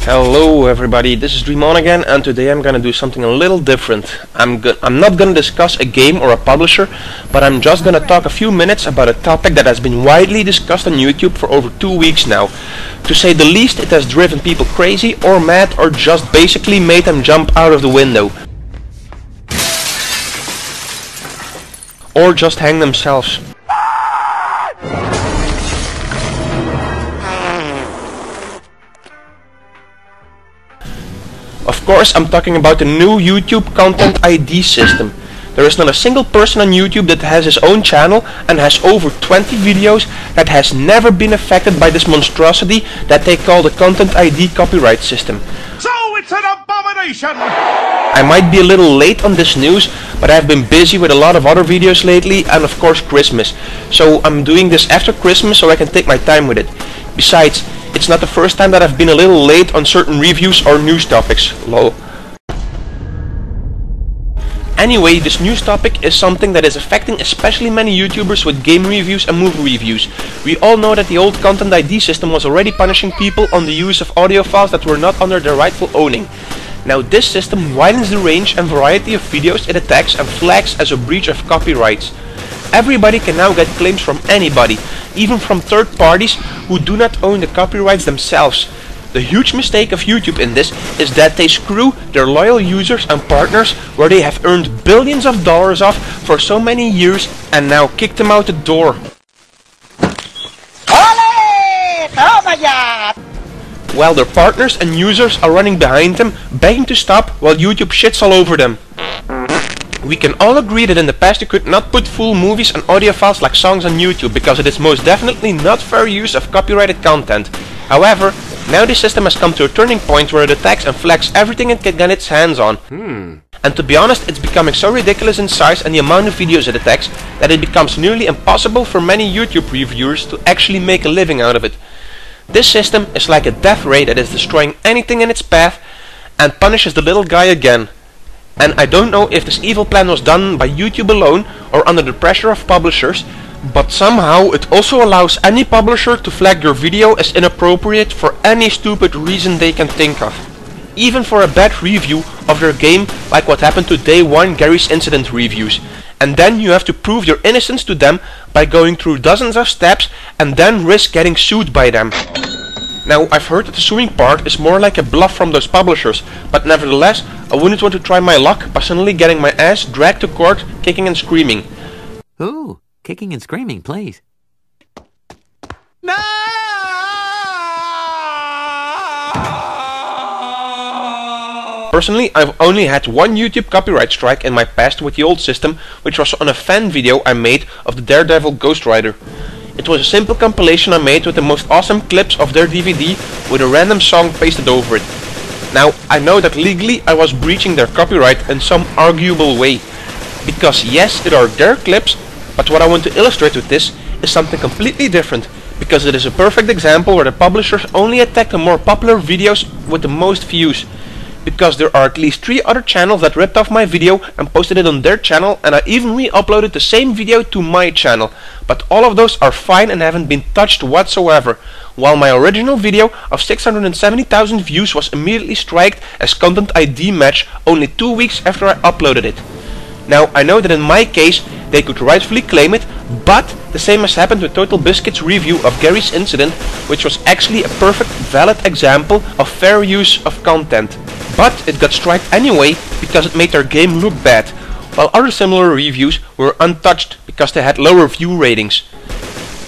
Hello everybody, this is Dreamon again, and today I'm gonna do something a little different. I'm not gonna discuss a game or a publisher, but I'm just gonna talk a few minutes about a topic that has been widely discussed on YouTube for over 2 weeks now. To say the least, it has driven people crazy or mad or just basically made them jump out of the window. Or just hang themselves. Of course, I'm talking about the new YouTube Content ID system. There is not a single person on YouTube that has his own channel and has over 20 videos that has never been affected by this monstrosity that they call the Content ID copyright system. So it's an abomination! I might be a little late on this news, but I've been busy with a lot of other videos lately and of course Christmas. So I'm doing this after Christmas so I can take my time with it. Besides, it's not the first time that I've been a little late on certain reviews or news topics, lol. Anyway, this news topic is something that is affecting especially many YouTubers with game reviews and movie reviews. We all know that the old Content ID system was already punishing people on the use of audio files that were not under their rightful owning. Now this system widens the range and variety of videos it attacks and flags as a breach of copyrights. Everybody can now get claims from anybody, even from third parties who do not own the copyrights themselves. The huge mistake of YouTube in this is that they screw their loyal users and partners where they have earned billions of dollars off for so many years and now kick them out the door. While their partners and users are running behind them, begging to stop while YouTube shits all over them. We can all agree that in the past you could not put full movies and audio files like songs on YouTube because it is most definitely not fair use of copyrighted content. However, now this system has come to a turning point where it attacks and flags everything it can get its hands on. And to be honest, it's becoming so ridiculous in size and the amount of videos it attacks that it becomes nearly impossible for many YouTube reviewers to actually make a living out of it. This system is like a death ray that is destroying anything in its path and punishes the little guy again. And I don't know if this evil plan was done by YouTube alone or under the pressure of publishers, but somehow it also allows any publisher to flag your video as inappropriate for any stupid reason they can think of. Even for a bad review of their game, like what happened to Day 1 Gary's Incident reviews. And then you have to prove your innocence to them by going through dozens of steps and then risk getting sued by them. Now, I've heard that the suing part is more like a bluff from those publishers, but nevertheless, I wouldn't want to try my luck by suddenly getting my ass dragged to court, kicking and screaming. Ooh, kicking and screaming, please. No! Personally, I've only had one YouTube copyright strike in my past with the old system, which was on a fan video I made of the Daredevil Ghost Rider. It was a simple compilation I made with the most awesome clips of their DVD with a random song pasted over it. Now, I know that legally I was breaching their copyright in some arguable way. Because yes, it are their clips, but what I want to illustrate with this is something completely different. Because it is a perfect example where the publishers only attack the more popular videos with the most views. Because there are at least 3 other channels that ripped off my video and posted it on their channel, and I even re-uploaded the same video to my channel. But all of those are fine and haven't been touched whatsoever, while my original video of 670,000 views was immediately striked as Content ID match only 2 weeks after I uploaded it. Now, I know that in my case they could rightfully claim it, but the same has happened with Total Biscuit's review of Gary's Incident, which was actually a perfect valid example of fair use of content. But it got striked anyway because it made their game look bad, while other similar reviews were untouched because they had lower view ratings.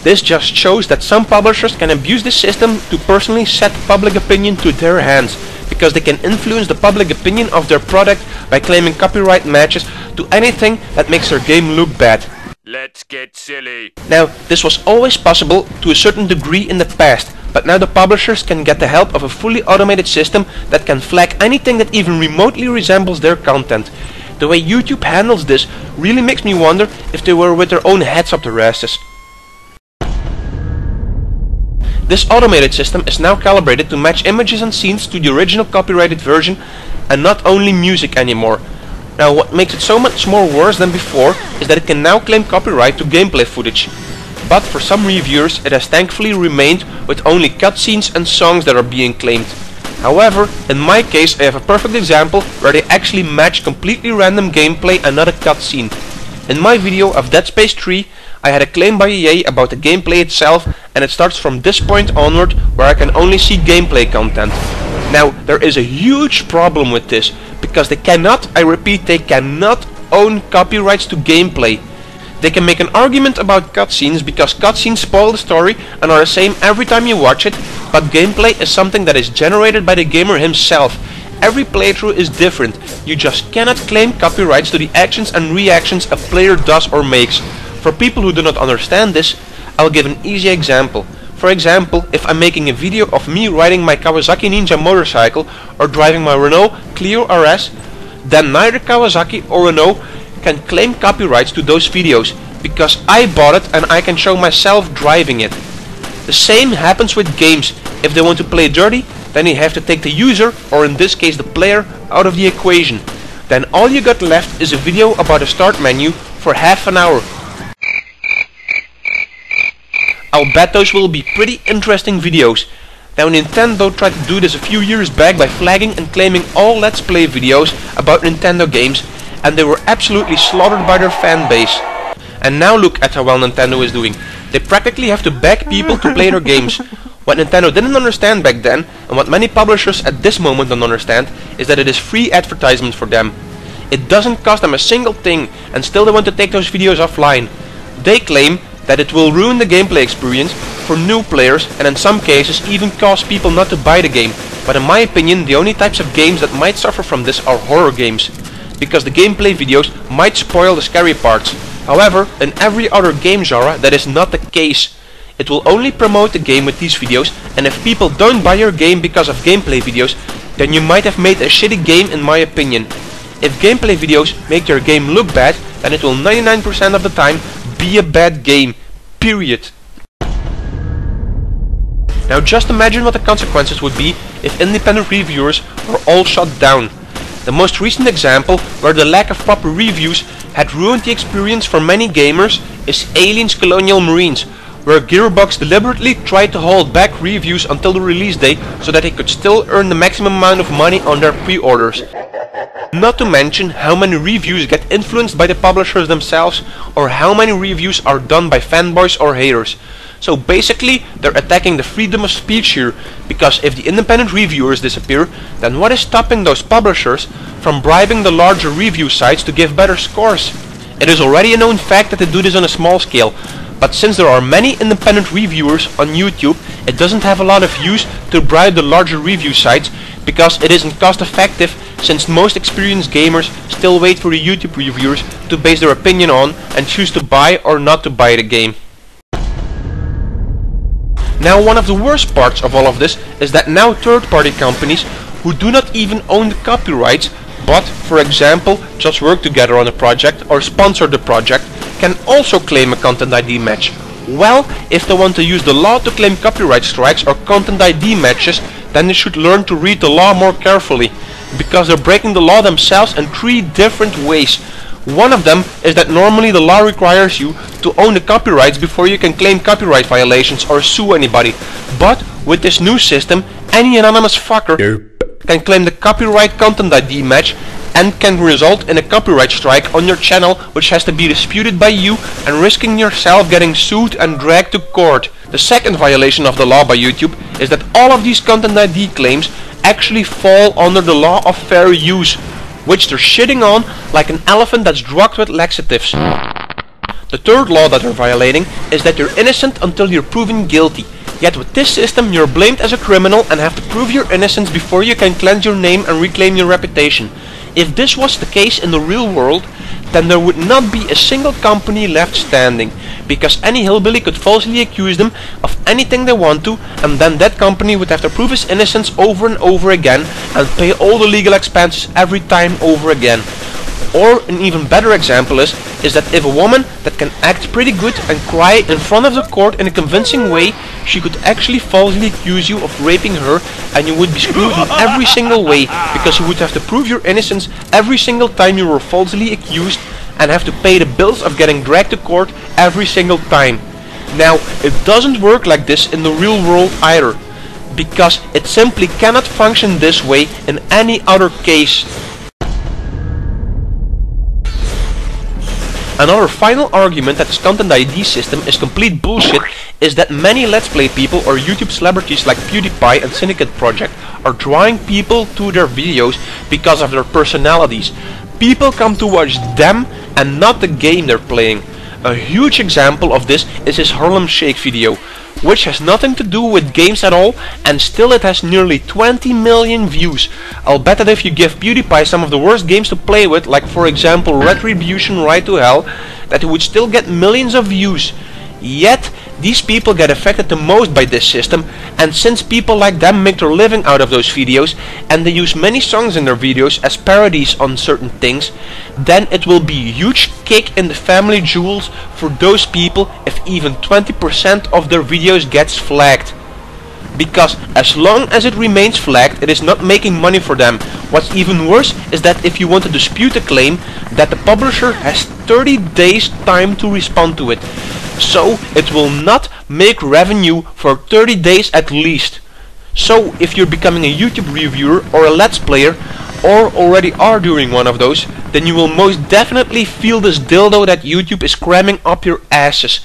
This just shows that some publishers can abuse this system to personally set public opinion to their hands, because they can influence the public opinion of their product by claiming copyright matches to anything that makes their game look bad. Let's get silly. Now, this was always possible to a certain degree in the past, but now the publishers can get the help of a fully automated system that can flag anything that even remotely resembles their content. The way YouTube handles this really makes me wonder if they were with their own heads up their asses. This automated system is now calibrated to match images and scenes to the original copyrighted version and not only music anymore. Now, what makes it so much more worse than before is that it can now claim copyright to gameplay footage. But for some reviewers it has thankfully remained with only cutscenes and songs that are being claimed. However, in my case I have a perfect example where they actually match completely random gameplay and not a cutscene. In my video of Dead Space 3, I had a claim by EA about the gameplay itself, and it starts from this point onward where I can only see gameplay content. Now, there is a huge problem with this, because they cannot, I repeat, they cannot own copyrights to gameplay. They can make an argument about cutscenes because cutscenes spoil the story and are the same every time you watch it, but gameplay is something that is generated by the gamer himself. Every playthrough is different. You just cannot claim copyrights to the actions and reactions a player does or makes. For people who do not understand this, I'll give an easy example. For example, if I'm making a video of me riding my Kawasaki Ninja motorcycle or driving my Renault Clio RS, then neither Kawasaki or Renault can claim copyrights to those videos, because I bought it and I can show myself driving it. The same happens with games. If they want to play dirty, then you have to take the user, or in this case the player, out of the equation. Then all you got left is a video about a start menu for half an hour. I'll bet those will be pretty interesting videos. Now, Nintendo tried to do this a few years back by flagging and claiming all Let's Play videos about Nintendo games, and they were absolutely slaughtered by their fan base. And now look at how well Nintendo is doing. They practically have to beg people to play their games. What Nintendo didn't understand back then, and what many publishers at this moment don't understand, is that it is free advertisement for them. It doesn't cost them a single thing, and still they want to take those videos offline. They claim that it will ruin the gameplay experience for new players, and in some cases even cause people not to buy the game. But in my opinion, the only types of games that might suffer from this are horror games, because the gameplay videos might spoil the scary parts. However, in every other game genre that is not the case. It will only promote the game with these videos, and if people don't buy your game because of gameplay videos, then you might have made a shitty game in my opinion. If gameplay videos make your game look bad, then it will 99% of the time be a bad game. Period. Now just imagine what the consequences would be if independent reviewers were all shut down. The most recent example where the lack of proper reviews had ruined the experience for many gamers is Aliens Colonial Marines, where Gearbox deliberately tried to hold back reviews until the release date so that they could still earn the maximum amount of money on their pre-orders. Not to mention how many reviews get influenced by the publishers themselves, or how many reviews are done by fanboys or haters. So basically, they're attacking the freedom of speech here, because if the independent reviewers disappear, then what is stopping those publishers from bribing the larger review sites to give better scores? It is already a known fact that they do this on a small scale, but since there are many independent reviewers on YouTube, it doesn't have a lot of use to bribe the larger review sites, because it isn't cost effective, since most experienced gamers still wait for the YouTube reviewers to base their opinion on and choose to buy or not to buy the game. Now, one of the worst parts of all of this is that now third-party companies who do not even own the copyrights, but, for example, just work together on a project or sponsor the project, can also claim a Content ID match. Well, if they want to use the law to claim copyright strikes or Content ID matches, then they should learn to read the law more carefully, because they're breaking the law themselves in 3 different ways. One of them is that normally the law requires you to own the copyrights before you can claim copyright violations or sue anybody. But with this new system, any anonymous fucker can claim the copyright Content ID match and can result in a copyright strike on your channel, which has to be disputed by you and risking yourself getting sued and dragged to court. The second violation of the law by YouTube is that all of these Content ID claims actually fall under the law of fair use, which they're shitting on like an elephant that's drugged with laxatives. The third law that they're violating is that you're innocent until you're proven guilty. Yet with this system you're blamed as a criminal and have to prove your innocence before you can cleanse your name and reclaim your reputation. If this was the case in the real world, then there would not be a single company left standing, because any hillbilly could falsely accuse them of anything they want to, and then that company would have to prove his innocence over and over again and pay all the legal expenses every time over again. Or an even better example is that if a woman that can act pretty good and cry in front of the court in a convincing way, she could actually falsely accuse you of raping her, and you would be screwed in every single way, because you would have to prove your innocence every single time you were falsely accused and have to pay the bills of getting dragged to court every single time. Now, it doesn't work like this in the real world either. because it simply cannot function this way in any other case. Another final argument that this content ID system is complete bullshit is that many Let's Play people or YouTube celebrities like PewDiePie and Syndicate Project are drawing people to their videos because of their personalities. People come to watch them and not the game they're playing. A huge example of this is his Harlem Shake video, which has nothing to do with games at all, and still it has nearly 20 million views. I'll bet that if you give PewDiePie some of the worst games to play with, like for example Retribution Ride to Hell, that he would still get millions of views. Yet, these people get affected the most by this system, and since people like them make their living out of those videos, and they use many songs in their videos as parodies on certain things, then it will be a huge kick in the family jewels for those people if even 20% of their videos gets flagged. Because as long as it remains flagged, it is not making money for them. What's even worse is that if you want to dispute a claim, that the publisher has 30 days time to respond to it. So it will not make revenue for 30 days at least. So if you're becoming a YouTube reviewer or a Let's Player, or already are doing one of those, then you will most definitely feel this dildo that YouTube is cramming up your asses.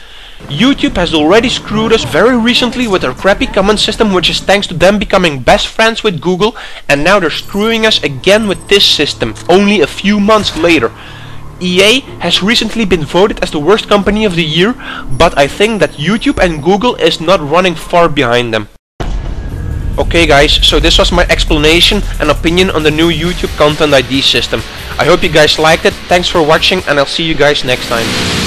YouTube has already screwed us very recently with their crappy comment system, which is thanks to them becoming best friends with Google, and now they're screwing us again with this system, only a few months later. EA has recently been voted as the worst company of the year, but I think that YouTube and Google is not running far behind them. Okay guys, so this was my explanation and opinion on the new YouTube Content ID system. I hope you guys liked it, thanks for watching, and I'll see you guys next time.